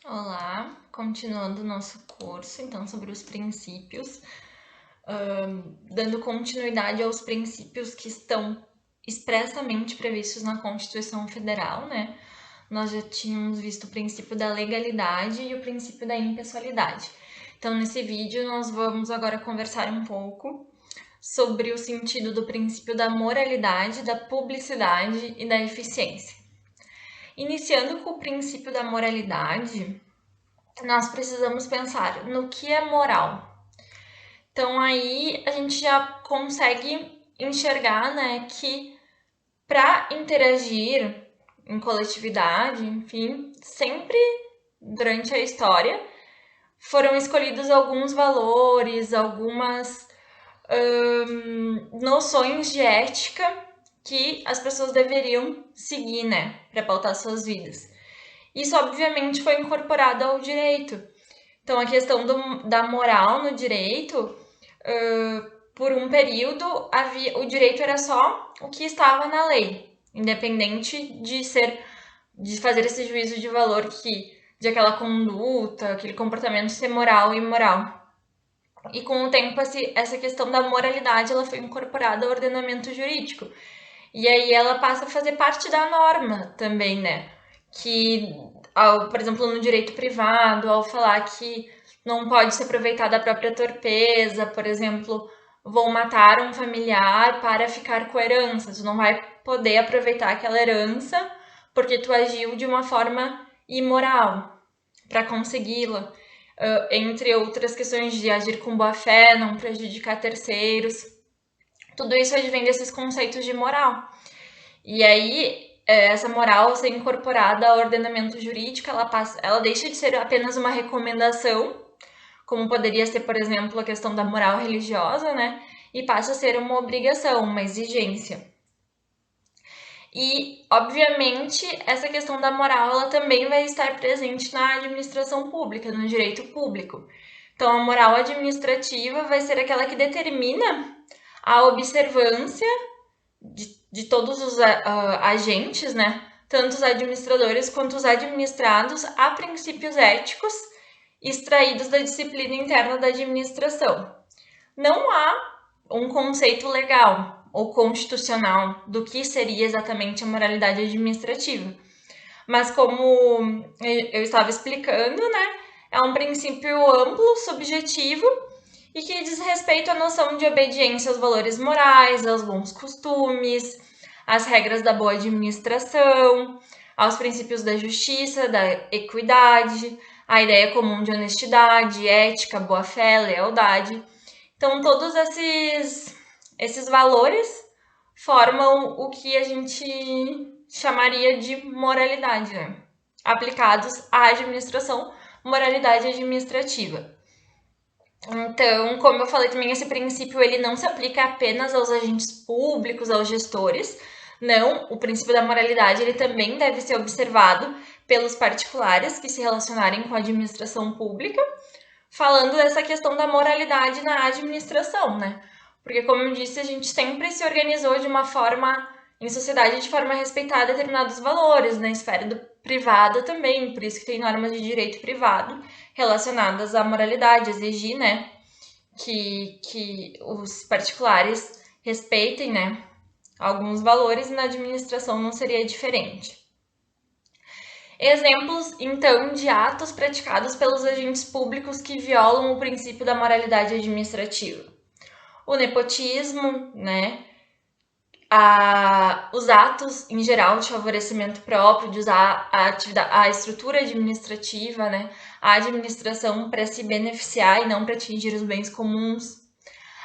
Olá, continuando o nosso curso, então, sobre os princípios, dando continuidade aos princípios que estão expressamente previstos na Constituição Federal, né? Nós já tínhamos visto o princípio da legalidade e o princípio da impessoalidade. Então, nesse vídeo, nós vamos agora conversar um pouco sobre o sentido do princípio da moralidade, da publicidade e da eficiência. Iniciando com o princípio da moralidade, nós precisamos pensar no que é moral. Então aí a gente já consegue enxergar, né, que para interagir em coletividade, enfim, sempre durante a história foram escolhidos alguns valores, algumas noções de ética que as pessoas deveriam seguir, né, para pautar suas vidas. Isso obviamente foi incorporado ao direito. Então, a questão da moral no direito, por um período, o direito era só o que estava na lei, independente de fazer esse juízo de valor de aquela conduta, aquele comportamento ser moral ou imoral. E com o tempo, essa questão da moralidade ela foi incorporada ao ordenamento jurídico. E aí ela passa a fazer parte da norma também, né? Que, por exemplo, no direito privado, ao falar que não pode se aproveitar da própria torpeza, por exemplo, vou matar um familiar para ficar com a herança. Tu não vai poder aproveitar aquela herança porque tu agiu de uma forma imoral para consegui-la. Entre outras questões de agir com boa fé, não prejudicar terceiros. Tudo isso advém desses conceitos de moral. E aí, essa moral ser incorporada ao ordenamento jurídico, ela deixa de ser apenas uma recomendação, como poderia ser, por exemplo, a questão da moral religiosa, né? E passa a ser uma obrigação, uma exigência. E, obviamente, essa questão da moral ela também vai estar presente na administração pública, no direito público. Então, a moral administrativa vai ser aquela que determina a observância de todos os agentes, né? Tanto os administradores quanto os administrados, a princípios éticos extraídos da disciplina interna da administração. Não há um conceito legal ou constitucional do que seria exatamente a moralidade administrativa. Mas como eu estava explicando, né, é um princípio amplo, subjetivo e que diz respeito à noção de obediência aos valores morais, aos bons costumes, às regras da boa administração, aos princípios da justiça, da equidade, à ideia comum de honestidade, ética, boa-fé, lealdade. Então, todos esses valores formam o que a gente chamaria de moralidade, né? Aplicados à administração, moralidade administrativa. Então, como eu falei também, esse princípio ele não se aplica apenas aos agentes públicos, aos gestores. Não, o princípio da moralidade ele também deve ser observado pelos particulares que se relacionarem com a administração pública, falando dessa questão da moralidade na administração, né? Porque, como eu disse, a gente sempre se organizou de uma forma, em sociedade, de forma a respeitar determinados valores, na esfera do privada também, por isso que tem normas de direito privado relacionadas à moralidade, exigir, né, que os particulares respeitem, né, alguns valores e na administração não seria diferente. Exemplos, então, de atos praticados pelos agentes públicos que violam o princípio da moralidade administrativa. O nepotismo, né? Os atos em geral de favorecimento próprio, de usar a estrutura administrativa, né? A administração para se beneficiar e não para atingir os bens comuns.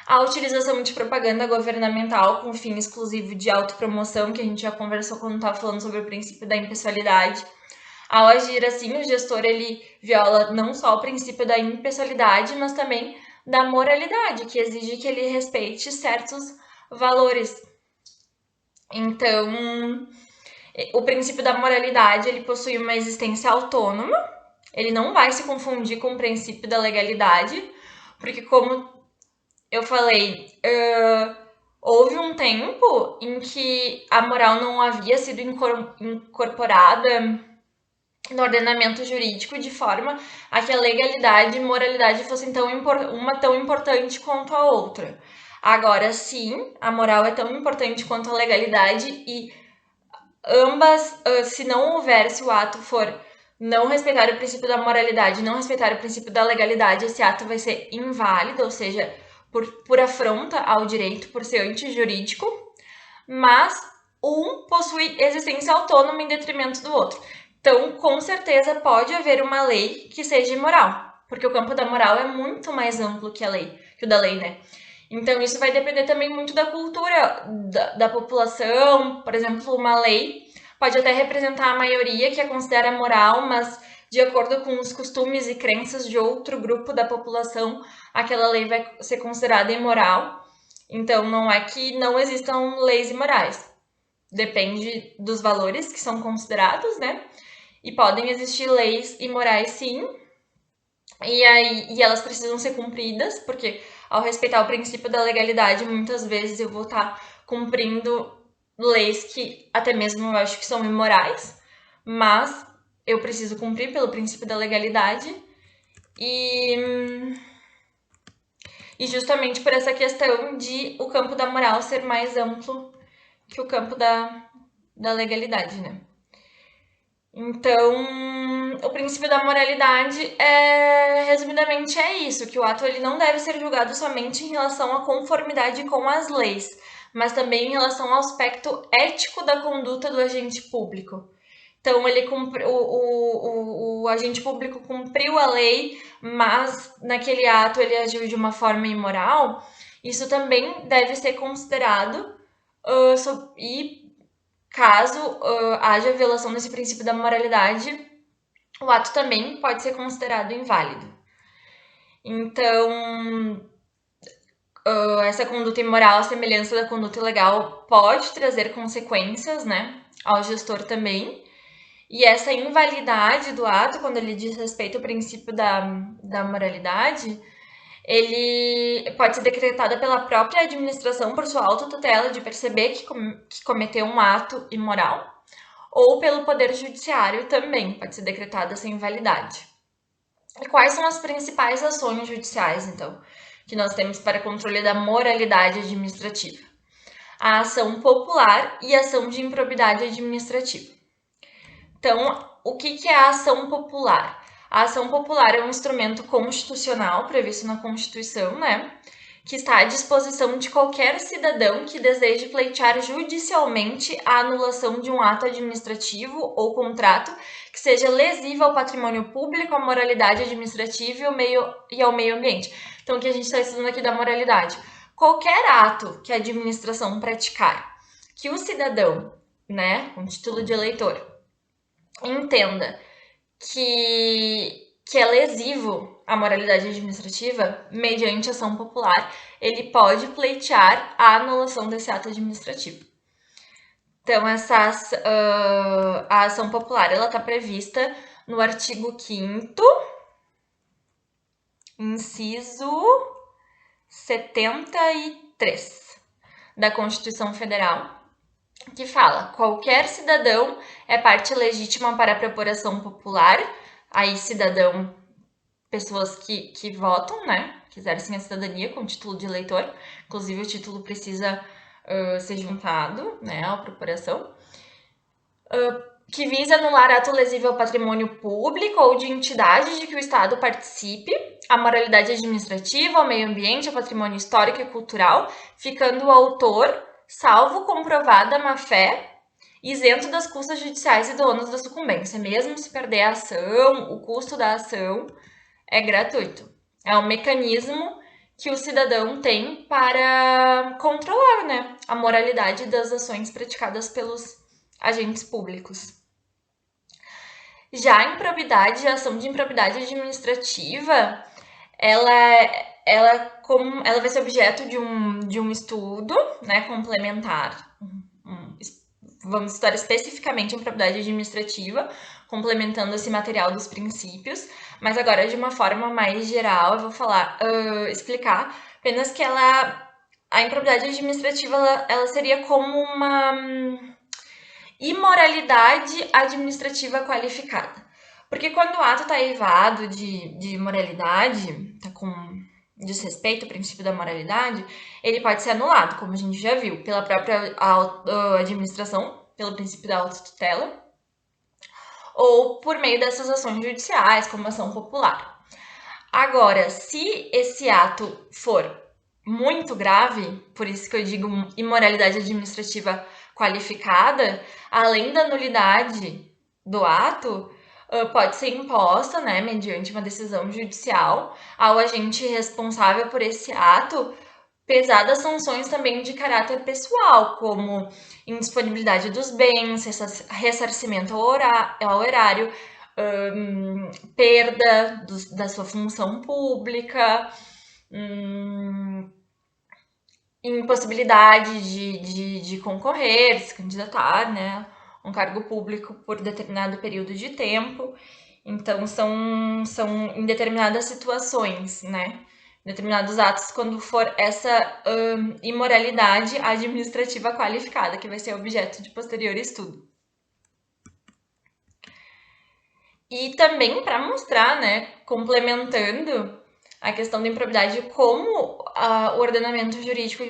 A utilização de propaganda governamental com fim exclusivo de autopromoção, que a gente já conversou quando estava falando sobre o princípio da impessoalidade. Ao agir assim, o gestor ele viola não só o princípio da impessoalidade, mas também da moralidade, que exige que ele respeite certos valores. Então, o princípio da moralidade ele possui uma existência autônoma, ele não vai se confundir com o princípio da legalidade, porque como eu falei, houve um tempo em que a moral não havia sido incorporada do ordenamento jurídico, de forma a que a legalidade e moralidade fossem uma tão importante quanto a outra. Agora, sim, a moral é tão importante quanto a legalidade e ambas, se não houver, se o ato for não respeitar o princípio da moralidade, não respeitar o princípio da legalidade, esse ato vai ser inválido, ou seja, por afronta ao direito, por ser antijurídico, mas um possui existência autônoma em detrimento do outro. Então, com certeza, pode haver uma lei que seja imoral, porque o campo da moral é muito mais amplo que o da lei, né? Então, isso vai depender também muito da cultura da população. Por exemplo, uma lei pode até representar a maioria que a considera moral, mas de acordo com os costumes e crenças de outro grupo da população, aquela lei vai ser considerada imoral. Então, não é que não existam leis imorais. Depende dos valores que são considerados, né? E podem existir leis imorais, sim. E elas precisam ser cumpridas, porque ao respeitar o princípio da legalidade, muitas vezes eu vou estar cumprindo leis que até mesmo eu acho que são imorais, mas eu preciso cumprir pelo princípio da legalidade. E justamente por essa questão de o campo da moral ser mais amplo que o campo da legalidade, né? Então, o princípio da moralidade resumidamente, é isso, que o ato ele não deve ser julgado somente em relação à conformidade com as leis, mas também em relação ao aspecto ético da conduta do agente público. Então, o agente público cumpriu a lei, mas naquele ato ele agiu de uma forma imoral. Isso também deve ser considerado e caso haja violação desse princípio da moralidade, o ato também pode ser considerado inválido. Então, essa conduta imoral, a semelhança da conduta ilegal, pode trazer consequências, né, ao gestor também. E essa invalidade do ato, quando ele diz respeito ao princípio da moralidade, ele pode ser decretada pela própria administração por sua autotutela de perceber que cometeu um ato imoral, ou pelo Poder Judiciário também pode ser decretada essa invalidade. E quais são as principais ações judiciais, então, que nós temos para controle da moralidade administrativa? A ação popular e a ação de improbidade administrativa. Então, o que é a ação popular? A ação popular é um instrumento constitucional previsto na Constituição, né? Que está à disposição de qualquer cidadão que deseje pleitear judicialmente a anulação de um ato administrativo ou contrato que seja lesivo ao patrimônio público, à moralidade administrativa e ao meio ambiente. Então, o que a gente está estudando aqui da moralidade? Qualquer ato que a administração praticar, que o cidadão, né, com título de eleitor, entenda que é lesivo à moralidade administrativa, mediante ação popular, ele pode pleitear a anulação desse ato administrativo. Então, a ação popular ela está prevista no artigo 5º, inciso 73 da Constituição Federal, que fala: qualquer cidadão é parte legítima para a propor ação popular. Aí, cidadão, pessoas que votam, né? Que exercem a cidadania com título de eleitor. Inclusive, o título precisa ser juntado, né, à procuração. Que visa anular ato lesivo ao patrimônio público ou de entidade de que o Estado participe, a moralidade administrativa, ao meio ambiente, ao patrimônio histórico e cultural, ficando o autor, salvo comprovada má-fé, isento das custas judiciais e do ônus da sucumbência. Mesmo se perder a ação, o custo da ação é gratuito. É um mecanismo que o cidadão tem para controlar, né, a moralidade das ações praticadas pelos agentes públicos. Já a improbidade, a ação de improbidade administrativa, ela vai ser objeto de um estudo, né, complementar. Vamos estudar especificamente a improbidade administrativa, complementando esse material dos princípios, mas agora de uma forma mais geral eu vou explicar apenas que a improbidade administrativa ela seria como uma imoralidade administrativa qualificada. Porque quando o ato está eivado de moralidade, está com desrespeito ao princípio da moralidade, ele pode ser anulado, como a gente já viu, pela própria administração, pelo princípio da autotutela, ou por meio dessas ações judiciais, como ação popular. Agora, se esse ato for muito grave, por isso que eu digo imoralidade administrativa qualificada, além da nulidade do ato, pode ser imposta, né, mediante uma decisão judicial, ao agente responsável por esse ato, pesadas sanções também de caráter pessoal, como indisponibilidade dos bens, ressarcimento ao erário, perda da sua função pública, impossibilidade de concorrer, de se candidatar, né, um cargo público por determinado período de tempo. Então, são em determinadas situações, né, determinados atos, quando for essa imoralidade administrativa qualificada, que vai ser objeto de posterior estudo. E também para mostrar, né, complementando a questão da improbidade, como o ordenamento jurídico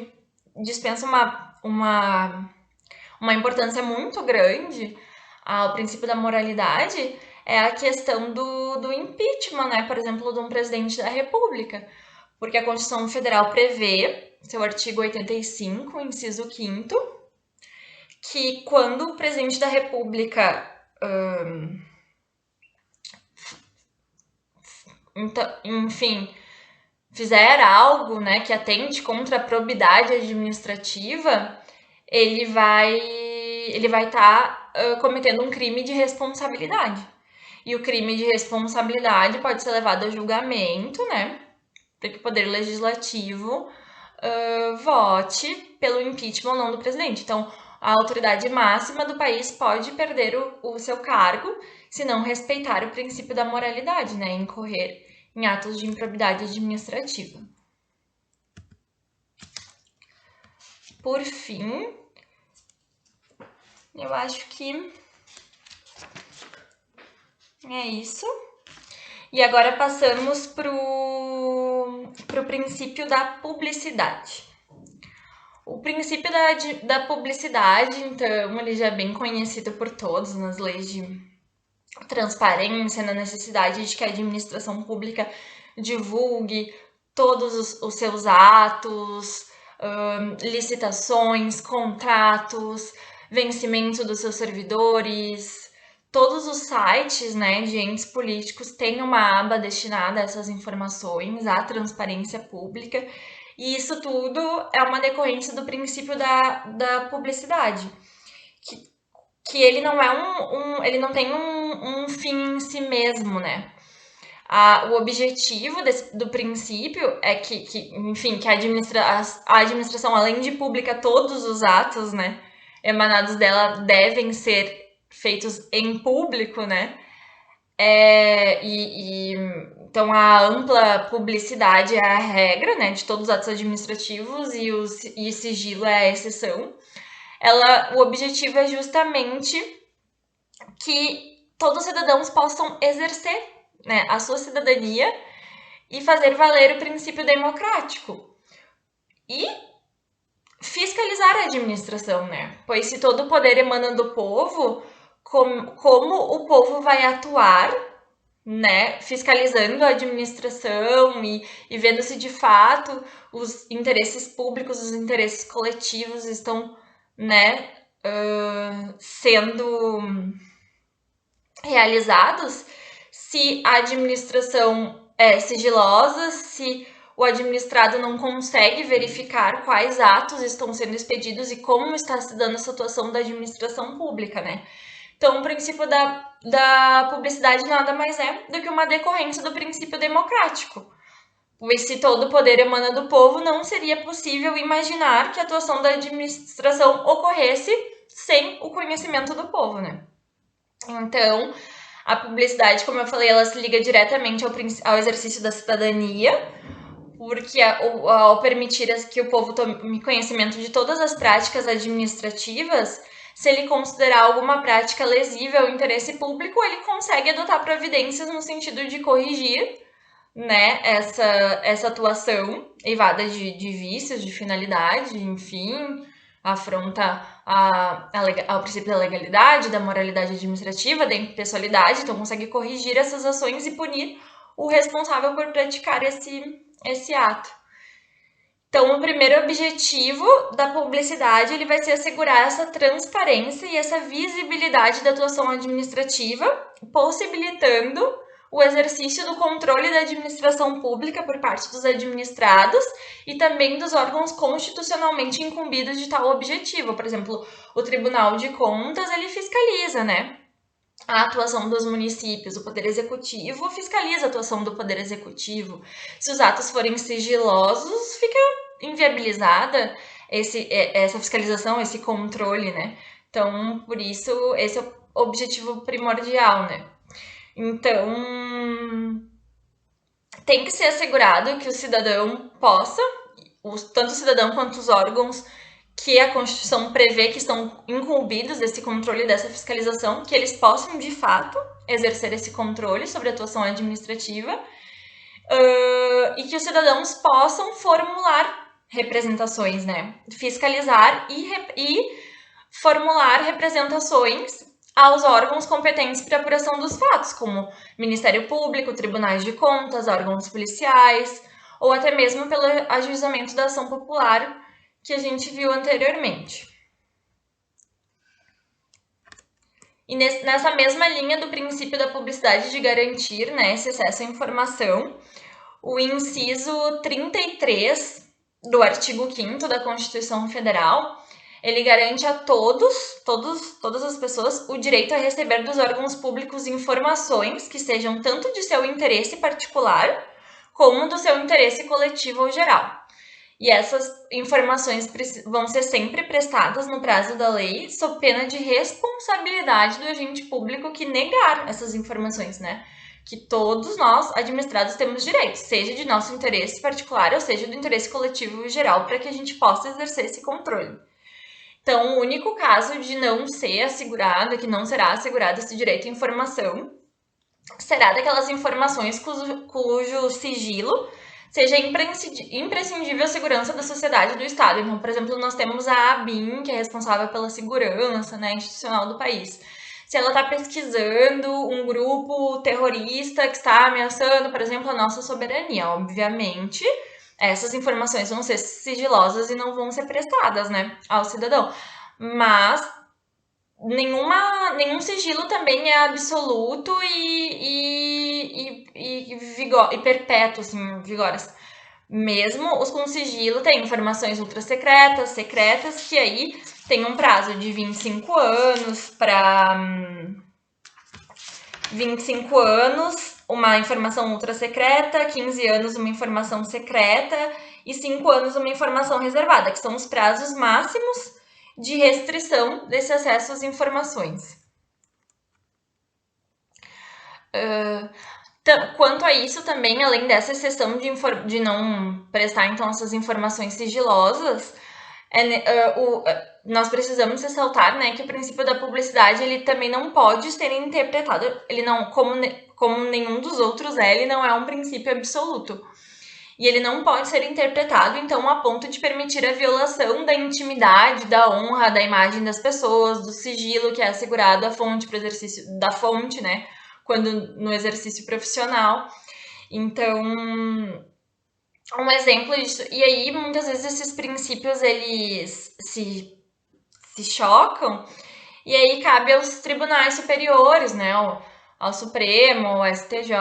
dispensa uma importância muito grande ao princípio da moralidade, é a questão do impeachment, né, por exemplo, de um presidente da República. Porque a Constituição Federal prevê, seu artigo 85, inciso 5º, que quando o presidente da República enfim, fizer algo, né, que atente contra a probidade administrativa, ele vai estar cometendo um crime de responsabilidade. E o crime de responsabilidade pode ser levado a julgamento, né, para que o Poder Legislativo vote pelo impeachment ou não do presidente. Então, a autoridade máxima do país pode perder o seu cargo se não respeitar o princípio da moralidade, né, incorrer em atos de improbidade administrativa. Por fim, eu acho que é isso. E agora passamos para o princípio da publicidade. O princípio da publicidade, então, ele já é bem conhecido por todos nas leis de transparência, na necessidade de que a administração pública divulgue todos os seus atos, licitações, contratos, vencimento dos seus servidores. Todos os sites, né, de entes políticos têm uma aba destinada a essas informações, à transparência pública, e isso tudo é uma decorrência do princípio da publicidade, que ele não é ele não tem um fim em si mesmo, né? O objetivo do princípio é enfim, que a administração, além de pública, todos os atos, né, emanados dela devem ser feitos em público, né? Então a ampla publicidade é a regra, né, de todos os atos administrativos e sigilo é a exceção. O objetivo é justamente que todos os cidadãos possam exercer, né, a sua cidadania e fazer valer o princípio democrático. E fiscalizar a administração, né? Pois se todo o poder emana do povo, como o povo vai atuar, né, fiscalizando a administração e vendo se de fato os interesses públicos, os interesses coletivos estão, né, sendo realizados, se a administração é sigilosa, se o administrado não consegue verificar quais atos estão sendo expedidos e como está se dando a situação da administração pública, né? Então, o princípio da publicidade nada mais é do que uma decorrência do princípio democrático. Pois se todo o poder emana do povo, não seria possível imaginar que a atuação da administração ocorresse sem o conhecimento do povo, né? Então, a publicidade, como eu falei, ela se liga diretamente ao exercício da cidadania, porque ao permitir que o povo tome conhecimento de todas as práticas administrativas, se ele considerar alguma prática lesiva ao interesse público, ele consegue adotar providências no sentido de corrigir, né, essa atuação evada de vícios, de finalidade, enfim, afronta ao princípio da legalidade, da moralidade administrativa, da impessoalidade, então consegue corrigir essas ações e punir o responsável por praticar esse ato. Então, o primeiro objetivo da publicidade ele vai ser assegurar essa transparência e essa visibilidade da atuação administrativa, possibilitando o exercício do controle da administração pública por parte dos administrados e também dos órgãos constitucionalmente incumbidos de tal objetivo. Por exemplo, o Tribunal de Contas, ele fiscaliza, né, a atuação dos municípios, o Poder Executivo fiscaliza a atuação do Poder Executivo. Se os atos forem sigilosos, fica inviabilizada essa fiscalização, esse controle, né? Então, por isso, esse é o objetivo primordial, né? Então, tem que ser assegurado que o cidadão possa, tanto o cidadão quanto os órgãos que a Constituição prevê que estão incumbidos desse controle, dessa fiscalização, que eles possam, de fato, exercer esse controle sobre a atuação administrativa e que os cidadãos possam formular representações, né? Fiscalizar e formular representações aos órgãos competentes para apuração dos fatos, como Ministério Público, Tribunais de Contas, órgãos policiais, ou até mesmo pelo ajuizamento da ação popular, que a gente viu anteriormente. E nessa mesma linha do princípio da publicidade de garantir, né, esse acesso à informação, o inciso 33 do artigo 5º da Constituição Federal, ele garante a todas as pessoas, o direito a receber dos órgãos públicos informações que sejam tanto de seu interesse particular, como do seu interesse coletivo ou geral. E essas informações vão ser sempre prestadas no prazo da lei, sob pena de responsabilidade do agente público que negar essas informações, né? Que todos nós, administrados, temos direito, seja de nosso interesse particular ou seja do interesse coletivo geral, para que a gente possa exercer esse controle. Então, o único caso de não ser assegurado, que não será assegurado esse direito à informação, será daquelas informações cujo sigilo seja imprescindível à segurança da sociedade e do Estado. Então, por exemplo, nós temos a ABIN, que é responsável pela segurança, né, institucional do país. Se ela está pesquisando um grupo terrorista que está ameaçando, por exemplo, a nossa soberania, obviamente, essas informações vão ser sigilosas e não vão ser prestadas, né, ao cidadão. Mas nenhum sigilo também é absoluto e perpétuo, assim, vigora. Mesmo os com sigilo têm informações ultra secretas, que aí tem um prazo de 25 anos para 25 anos, uma informação ultra secreta, 15 anos uma informação secreta e 5 anos uma informação reservada, que são os prazos máximos de restrição desse acesso às informações. Quanto a isso também, além dessa exceção de não prestar então essas informações sigilosas, nós precisamos ressaltar, né, que o princípio da publicidade ele também não pode ser interpretado, ele não, como nenhum dos outros ele não é um princípio absoluto. E ele não pode ser interpretado, então, a ponto de permitir a violação da intimidade, da honra, da imagem das pessoas, do sigilo que é assegurado à fonte para o exercício da fonte, né? Quando no exercício profissional. Então, um exemplo disso. E aí, muitas vezes, esses princípios, eles se chocam, e aí cabe aos tribunais superiores, né? Ao Supremo, ao STJ,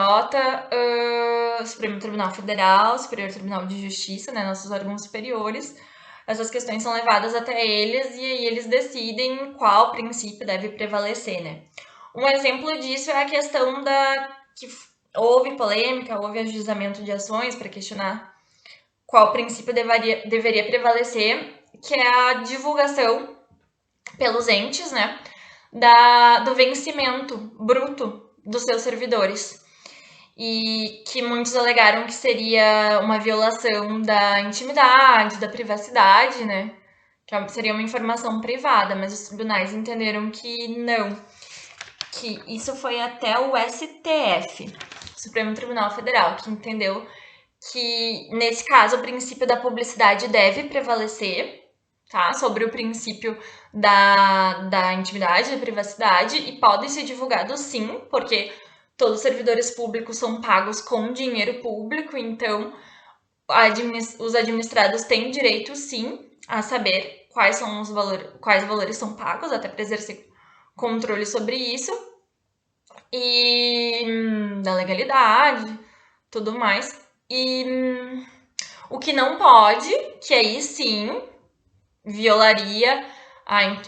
Supremo Tribunal Federal, Superior Tribunal de Justiça, né, nossos órgãos superiores. Essas questões são levadas até eles e aí eles decidem qual princípio deve prevalecer, né. Um exemplo disso é a questão que houve polêmica, houve ajuizamento de ações para questionar qual princípio deveria prevalecer, que é a divulgação pelos entes, né, do vencimento bruto dos seus servidores. E que muitos alegaram que seria uma violação da intimidade, da privacidade, né? que seria uma informação privada, mas os tribunais entenderam que não, que isso foi até o STF, Supremo Tribunal Federal, que entendeu que, nesse caso, o princípio da publicidade deve prevalecer, tá? Sobre o princípio da intimidade, da privacidade, e pode ser divulgado sim, porque todos os servidores públicos são pagos com dinheiro público, então os administrados têm direito sim a saber quais valores são pagos, até para exercer controle sobre isso, e da legalidade, tudo mais. E o que não pode, que aí sim violaria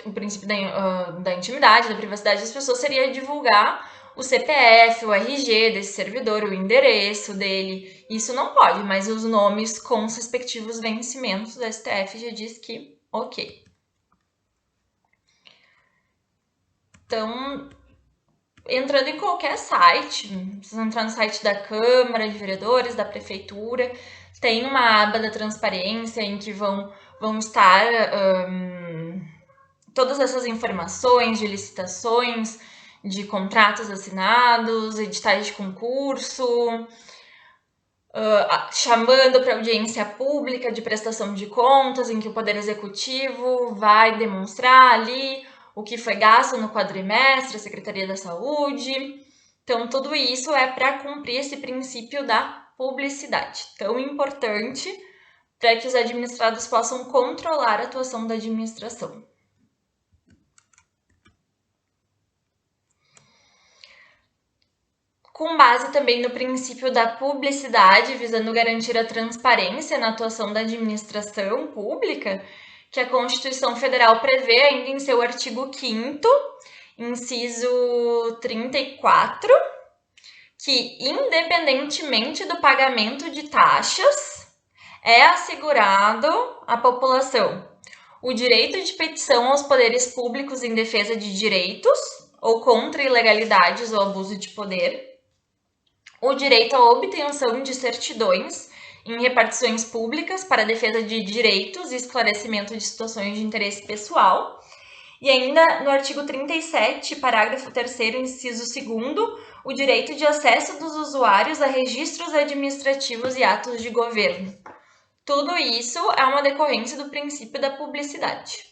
o princípio da intimidade, da privacidade das pessoas, seria divulgar o CPF, o RG desse servidor, o endereço dele. Isso não pode, mas os nomes com os respectivos vencimentos, o STF já diz que ok. Então, entrando em qualquer site, vocês entrar no site da Câmara de Vereadores, da Prefeitura, tem uma aba da transparência em que vão estar todas essas informações de licitações, de contratos assinados, editais de concurso, chamando para audiência pública de prestação de contas, em que o Poder Executivo vai demonstrar ali o que foi gasto no quadrimestre, a Secretaria da Saúde. Então, tudo isso é para cumprir esse princípio da publicidade, tão importante para que os administrados possam controlar a atuação da administração. Com base também no princípio da publicidade, visando garantir a transparência na atuação da administração pública, que a Constituição Federal prevê ainda em seu artigo 5º, inciso 34, que, independentemente do pagamento de taxas, é assegurado à população o direito de petição aos poderes públicos em defesa de direitos ou contra ilegalidades ou abuso de poder, o direito à obtenção de certidões em repartições públicas para a defesa de direitos e esclarecimento de situações de interesse pessoal. E ainda no artigo 37, parágrafo 3º, inciso 2º, o direito de acesso dos usuários a registros administrativos e atos de governo. Tudo isso é uma decorrência do princípio da publicidade.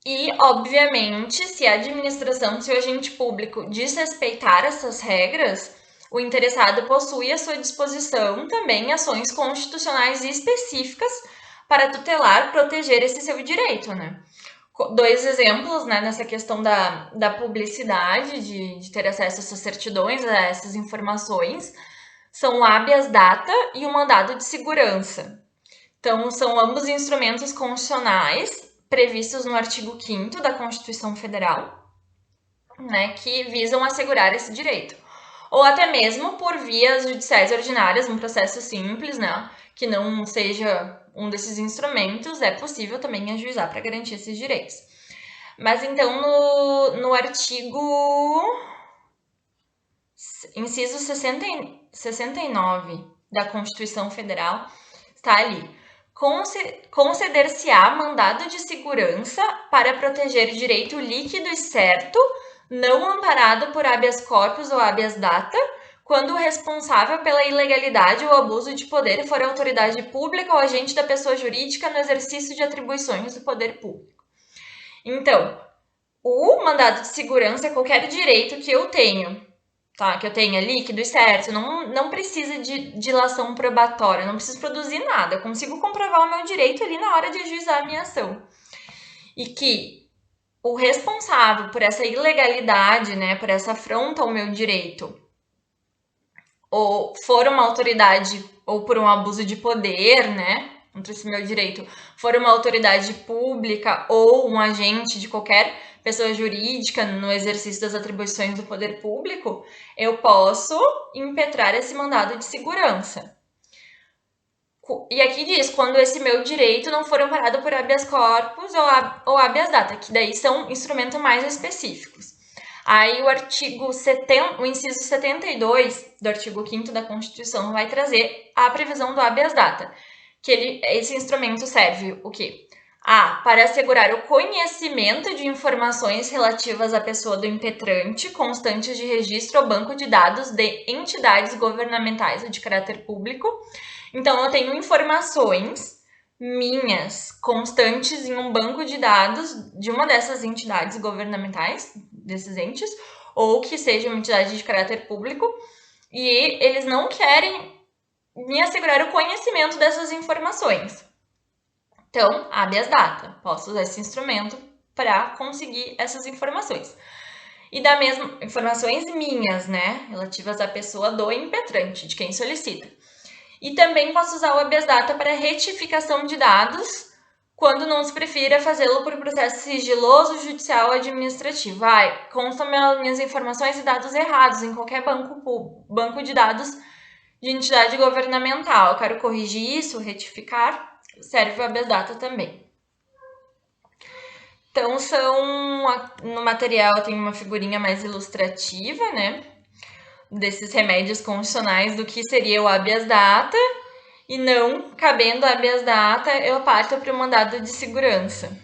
E, obviamente, se a administração, se o agente público desrespeitar essas regras, o interessado possui à sua disposição também ações constitucionais específicas para tutelar, proteger esse seu direito, né? 2 exemplos, né, nessa questão da publicidade, de ter acesso a essas certidões, a essas informações, são o habeas data e o mandado de segurança. Então, são ambos instrumentos constitucionais previstos no artigo 5º da Constituição Federal, né, que visam assegurar esse direito. Ou até mesmo por vias judiciais ordinárias, um processo simples, né, que não seja um desses instrumentos, é possível também ajuizar para garantir esses direitos. Mas então, no artigo inciso 69 da Constituição Federal, está ali: conceder-se-á mandado de segurança para proteger direito líquido e certo, não amparado por habeas corpus ou habeas data, quando o responsável pela ilegalidade ou abuso de poder for a autoridade pública ou agente da pessoa jurídica no exercício de atribuições do poder público. Então, o mandado de segurança é qualquer direito que eu tenho, tá? Que eu tenha líquido e certo, não precisa de dilação probatória, não preciso produzir nada, eu consigo comprovar o meu direito ali na hora de ajuizar a minha ação. E que o responsável por essa ilegalidade, né, por essa afronta ao meu direito, ou for uma autoridade, ou por um abuso de poder, né, contra esse meu direito, for uma autoridade pública ou um agente de qualquer pessoa jurídica no exercício das atribuições do poder público, eu posso impetrar esse mandado de segurança. E aqui diz, quando esse meu direito não for amparado por habeas corpus ou habeas data, que daí são instrumentos mais específicos. Aí o inciso 72 do artigo 5º da Constituição vai trazer a previsão do habeas data, que esse instrumento serve o quê? Para assegurar o conhecimento de informações relativas à pessoa do impetrante, constantes de registro ao banco de dados de entidades governamentais ou de caráter público. Então, eu tenho informações minhas constantes em um banco de dados de uma dessas entidades governamentais, desses entes, ou que seja uma entidade de caráter público, e eles não querem me assegurar o conhecimento dessas informações. Então, habeas data, posso usar esse instrumento para conseguir essas informações. E da mesma, informações minhas, né, relativas à pessoa do impetrante, de quem solicita. E também posso usar o habeas data para retificação de dados, quando não se prefira fazê-lo por processo sigiloso, judicial ou administrativo. Constam minhas informações e dados errados em qualquer banco de dados de entidade governamental. Eu quero corrigir isso, retificar, serve o habeas data também. Então, no material tem uma figurinha mais ilustrativa, né, desses remédios constitucionais do que seria o habeas data, e não cabendo habeas data, eu parto para o mandado de segurança.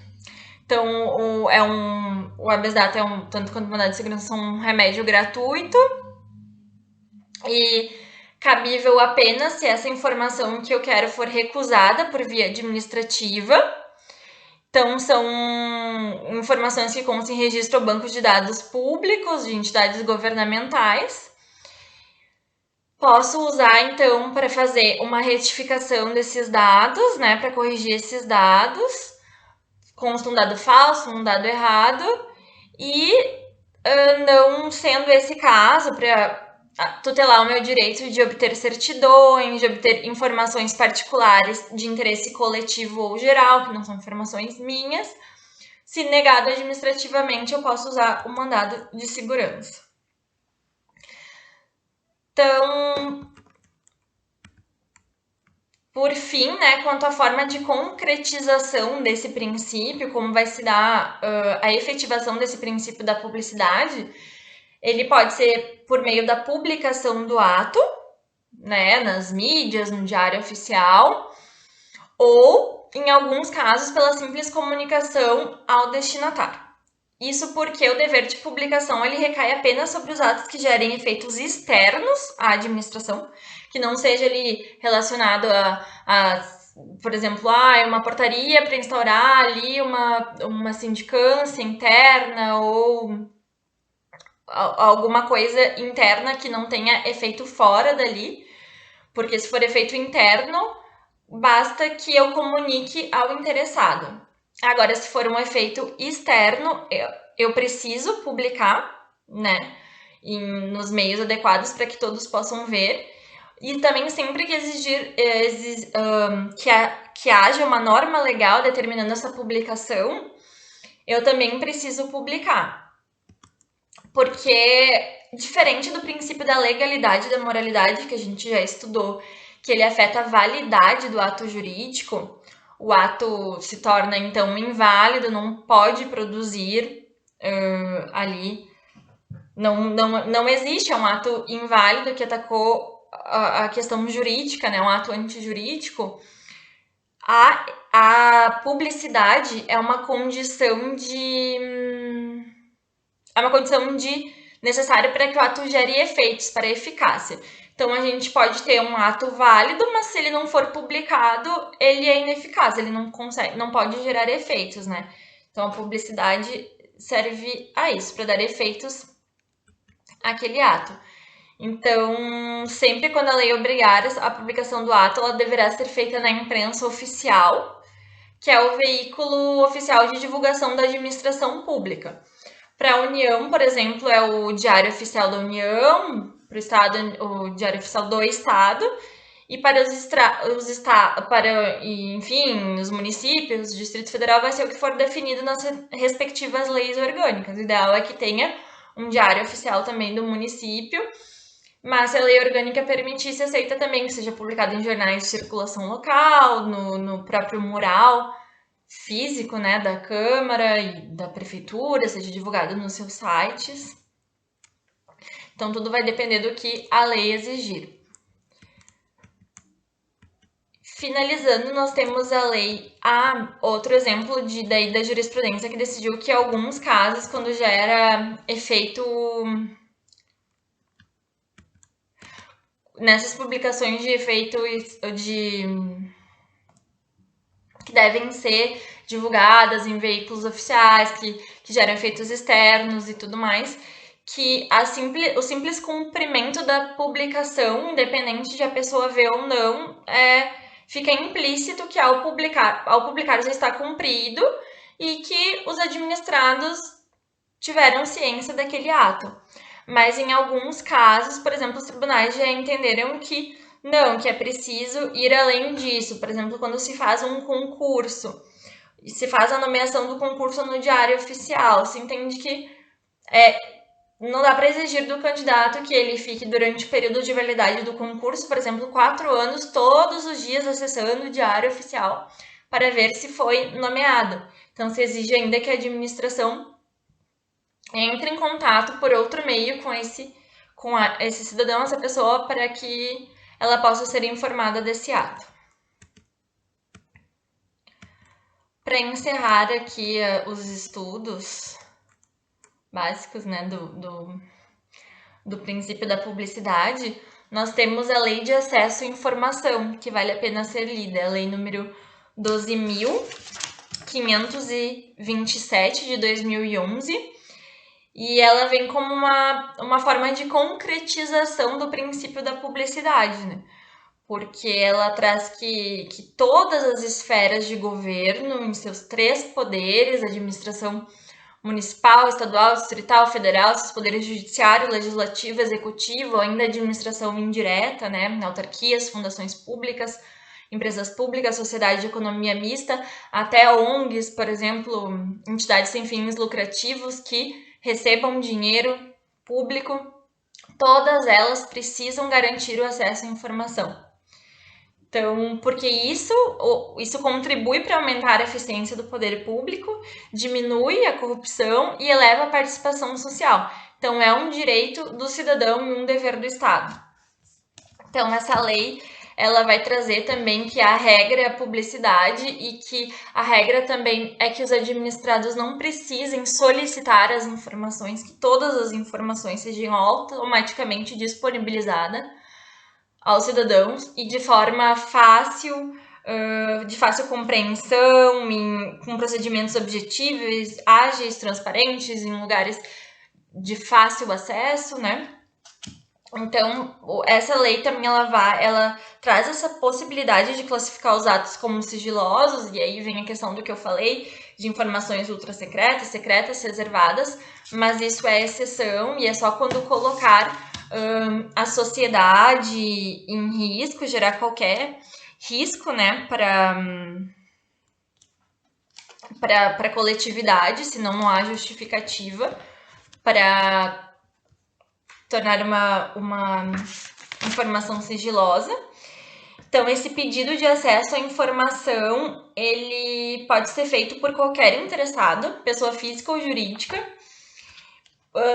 Então, o habeas data, tanto quanto o mandado de segurança, são um remédio gratuito e cabível apenas se essa informação que eu quero for recusada por via administrativa. Então, são informações que constam em registro ao banco de dados públicos de entidades governamentais. Posso usar, então, para fazer uma retificação desses dados, né, para corrigir esses dados. Consta um dado falso, um dado errado, e não sendo esse caso, para tutelar o meu direito de obter certidões, de obter informações particulares de interesse coletivo ou geral, que não são informações minhas, se negado administrativamente, eu posso usar o mandado de segurança. Então, por fim, né, quanto à forma de concretização desse princípio, como vai se dar a efetivação desse princípio da publicidade, ele pode ser por meio da publicação do ato, né, nas mídias, no diário oficial, ou, em alguns casos, pela simples comunicação ao destinatário. Isso porque o dever de publicação ele recai apenas sobre os atos que gerem efeitos externos à administração, que não seja ali relacionado por exemplo, uma portaria para instaurar ali uma sindicância interna ou alguma coisa interna que não tenha efeito fora dali, porque se for efeito interno, basta que eu comunique ao interessado. Agora, se for um efeito externo, eu preciso publicar, né, nos meios adequados para que todos possam ver. E também sempre que que haja uma norma legal determinando essa publicação, eu também preciso publicar. Porque, diferente do princípio da legalidade e da moralidade, que a gente já estudou, que ele afeta a validade do ato jurídico, o ato se torna, então, inválido, não pode produzir ali. Não existe, é um ato inválido que atacou a questão jurídica, né? Um ato antijurídico. A publicidade é uma condição necessária para que o ato gere efeitos, para eficácia. Então, a gente pode ter um ato válido, mas se ele não for publicado, ele é ineficaz, ele não pode gerar efeitos, né? Então, a publicidade serve a isso, para dar efeitos àquele ato. Então, sempre quando a lei obrigar a publicação do ato, ela deverá ser feita na imprensa oficial, que é o veículo oficial de divulgação da administração pública. Para a União, por exemplo, é o Diário Oficial da União, para o Estado, o Diário Oficial do Estado, e para os municípios, o Distrito Federal vai ser o que for definido nas respectivas leis orgânicas. O ideal é que tenha um diário oficial também do município, mas se a lei orgânica permitir, se aceita também que seja publicado em jornais de circulação local, no próprio mural físico, né, da Câmara e da Prefeitura, seja divulgado nos seus sites. Então, tudo vai depender do que a lei exigir. finalizando, nós temos a lei, outro exemplo da jurisprudência que decidiu que alguns casos, quando já era efeito nessas publicações de efeito que devem ser divulgadas em veículos oficiais, que geram efeitos externos e tudo mais, que o simples cumprimento da publicação, independente de a pessoa ver ou não, fica implícito que ao publicar já está cumprido e que os administrados tiveram ciência daquele ato. Mas em alguns casos, por exemplo, os tribunais já entenderam que não, que é preciso ir além disso. Por exemplo, quando se faz um concurso e se faz a nomeação do concurso no Diário Oficial, se entende que não dá para exigir do candidato que ele fique durante o período de validade do concurso, por exemplo, 4 anos, todos os dias acessando o Diário Oficial para ver se foi nomeado. Então, se exige ainda que a administração entre em contato por outro meio com esse cidadão, essa pessoa, para que ela possa ser informada desse ato. Para encerrar aqui os estudos básicos, né, do princípio da publicidade, nós temos a Lei de Acesso à Informação, que vale a pena ser lida, a Lei número 12.527 de 2011, e ela vem como uma forma de concretização do princípio da publicidade, né? Porque ela traz que todas as esferas de governo, em seus 3 poderes, administração municipal, estadual, distrital, federal, seus poderes judiciário, legislativo, executivo, ainda administração indireta, né? Autarquias, fundações públicas, empresas públicas, sociedade de economia mista, até ONGs, por exemplo, entidades sem fins lucrativos que recebam dinheiro público, todas elas precisam garantir o acesso à informação. Então, porque isso contribui para aumentar a eficiência do poder público, diminui a corrupção e eleva a participação social. Então, é um direito do cidadão e um dever do Estado. Então, essa lei ela vai trazer também que a regra é a publicidade e que a regra também é que os administrados não precisem solicitar as informações, que todas as informações sejam automaticamente disponibilizadas aos cidadãos e de forma fácil, de fácil compreensão, com procedimentos objetíveis, ágeis, transparentes, em lugares de fácil acesso, né? Então, essa lei também ela traz essa possibilidade de classificar os atos como sigilosos, e aí vem a questão do que eu falei, de informações ultra secretas, reservadas, mas isso é exceção e é só quando colocar a sociedade em risco, gerar qualquer risco, né, para a coletividade, senão não há justificativa para tornar uma informação sigilosa. Então, esse pedido de acesso à informação, ele pode ser feito por qualquer interessado, pessoa física ou jurídica,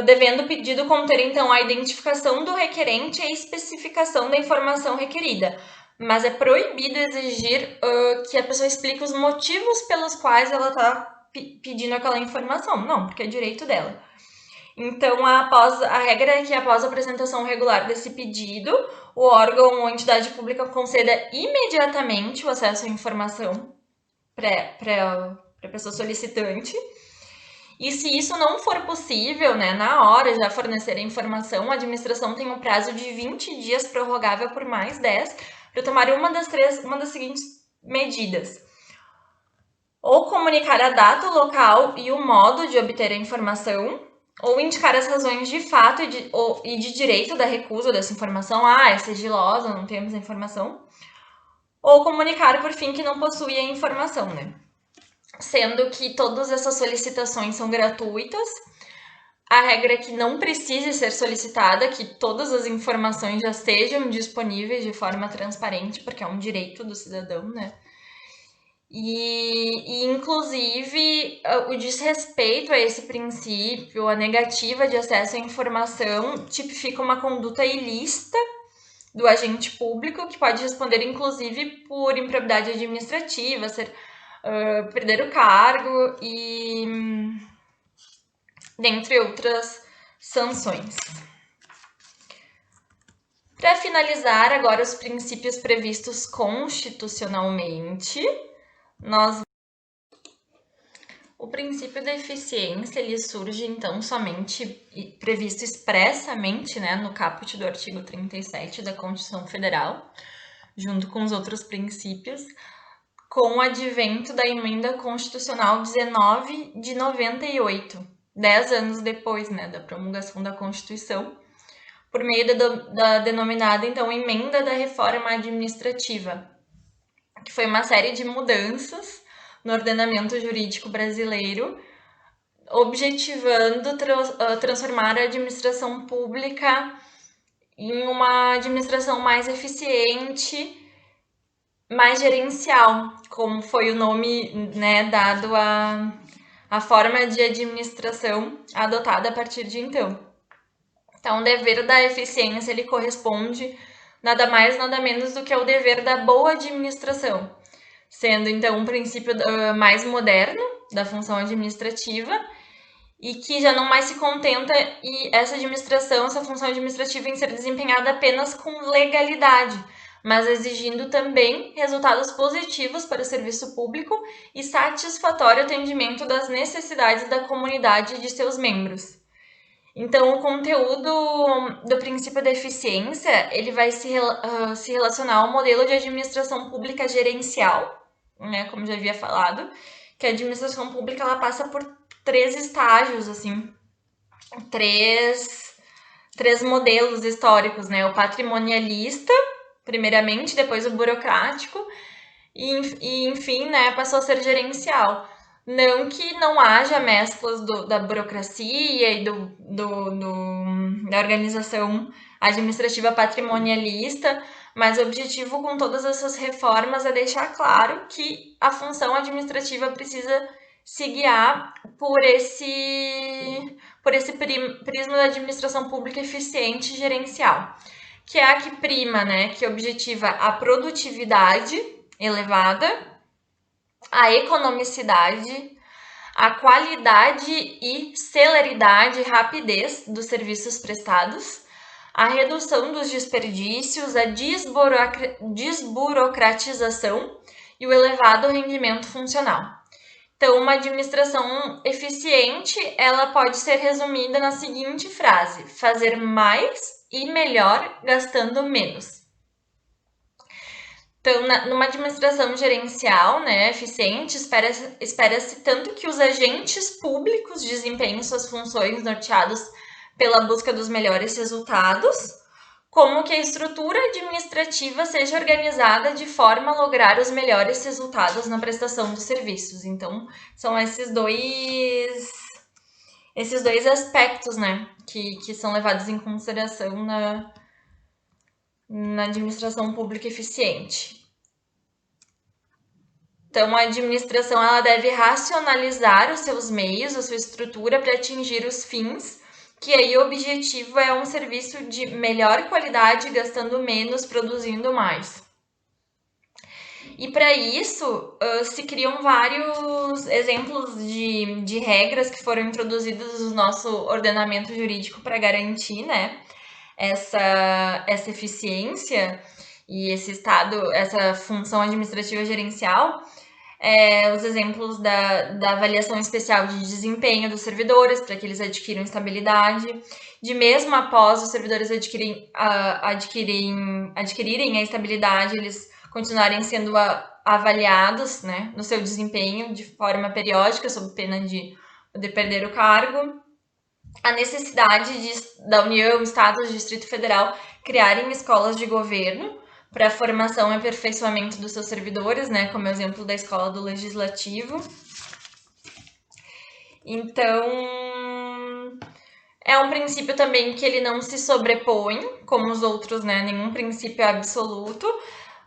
devendo o pedido conter, então, a identificação do requerente e a especificação da informação requerida. Mas é proibido exigir que a pessoa explique os motivos pelos quais ela está pedindo aquela informação. Não, porque é direito dela. Então, a regra é que após a apresentação regular desse pedido, o órgão ou entidade pública conceda imediatamente o acesso à informação para a pessoa solicitante. E se isso não for possível, né, na hora já fornecer a informação, a administração tem um prazo de 20 dias prorrogável por mais 10 para tomar uma das seguintes medidas. Ou comunicar a data, o local e o modo de obter a informação, ou indicar as razões de fato e de direito da recusa dessa informação. É sigilosa, não temos a informação. Ou comunicar, por fim, que não possui a informação, né? Sendo que todas essas solicitações são gratuitas. A regra é que não precise ser solicitada, que todas as informações já estejam disponíveis de forma transparente, porque é um direito do cidadão, né? E inclusive, o desrespeito a esse princípio, a negativa de acesso à informação, tipifica uma conduta ilícita do agente público, que pode responder, inclusive, por improbidade administrativa, perder o cargo e dentre outras sanções. Para finalizar, agora os princípios previstos constitucionalmente, o princípio da eficiência, ele surge, então, somente previsto expressamente, né, no caput do artigo 37 da Constituição Federal, junto com os outros princípios, com o advento da Emenda Constitucional 19 de 98, 10 anos depois, né, da promulgação da Constituição, por meio da denominada, então, Emenda da Reforma Administrativa, que foi uma série de mudanças no ordenamento jurídico brasileiro, objetivando transformar a administração pública em uma administração mais eficiente, mais gerencial, como foi o nome, né, dado à forma de administração adotada a partir de então. Então, o dever da eficiência, ele corresponde nada mais, nada menos do que ao dever da boa administração, sendo, então, um princípio mais moderno da função administrativa e que já não mais se contenta essa função administrativa em ser desempenhada apenas com legalidade, mas exigindo também resultados positivos para o serviço público e satisfatório atendimento das necessidades da comunidade e de seus membros. Então, o conteúdo do princípio da eficiência, ele vai se relacionar ao modelo de administração pública gerencial, né, como já havia falado, que a administração pública ela passa por 3 estágios, assim, três modelos históricos, né, o patrimonialista, primeiramente, depois o burocrático, e enfim, né, passou a ser gerencial. Não que não haja mesclas da burocracia e da organização administrativa patrimonialista, mas o objetivo com todas essas reformas é deixar claro que a função administrativa precisa se guiar por esse prisma da administração pública eficiente e gerencial, que é a que prima, né, que objetiva a produtividade elevada, a economicidade, a qualidade e celeridade e rapidez dos serviços prestados, a redução dos desperdícios, a desburocratização e o elevado rendimento funcional. Então, uma administração eficiente, ela pode ser resumida na seguinte frase: fazer mais e melhor gastando menos. Então, numa administração gerencial, né, eficiente, espera-se tanto que os agentes públicos desempenhem suas funções norteados pela busca dos melhores resultados, como que a estrutura administrativa seja organizada de forma a lograr os melhores resultados na prestação dos serviços. Então, são esses dois aspectos, né, que são levados em consideração na administração pública eficiente. Então, a administração ela deve racionalizar os seus meios, a sua estrutura para atingir os fins, que aí o objetivo é um serviço de melhor qualidade, gastando menos, produzindo mais. E para isso, se criam vários exemplos de regras que foram introduzidas no nosso ordenamento jurídico para garantir, né, essa eficiência e essa função administrativa gerencial. Os exemplos da avaliação especial de desempenho dos servidores, para que eles adquiram estabilidade, de mesmo após os servidores adquirirem a estabilidade, eles continuarem sendo avaliados, né, no seu desempenho de forma periódica, sob pena de poder perder o cargo. A necessidade da União, Estados e Distrito Federal criarem escolas de governo para a formação e aperfeiçoamento dos seus servidores, né, como exemplo da Escola do Legislativo. Então, é um princípio também que ele não se sobrepõe, como os outros, né, nenhum princípio é absoluto,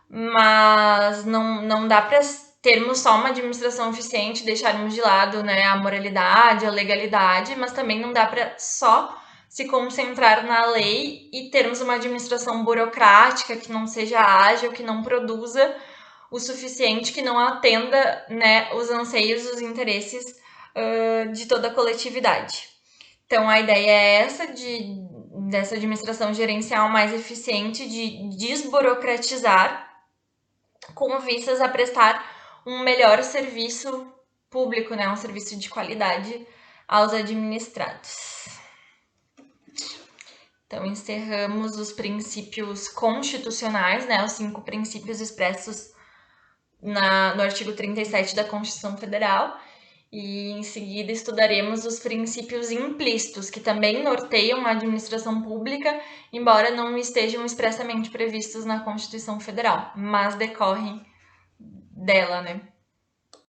mas não dá para termos só uma administração eficiente, deixarmos de lado, né, a moralidade, a legalidade, mas também não dá para só se concentrar na lei e termos uma administração burocrática que não seja ágil, que não produza o suficiente, que não atenda, né, os anseios, os interesses de toda a coletividade. Então, a ideia é essa dessa administração gerencial mais eficiente, de desburocratizar, com vistas a prestar um melhor serviço público, né, um serviço de qualidade aos administrados. Então, encerramos os princípios constitucionais, né, os 5 princípios expressos no artigo 37 da Constituição Federal, e em seguida estudaremos os princípios implícitos, que também norteiam a administração pública, embora não estejam expressamente previstos na Constituição Federal, mas decorrem dela, né?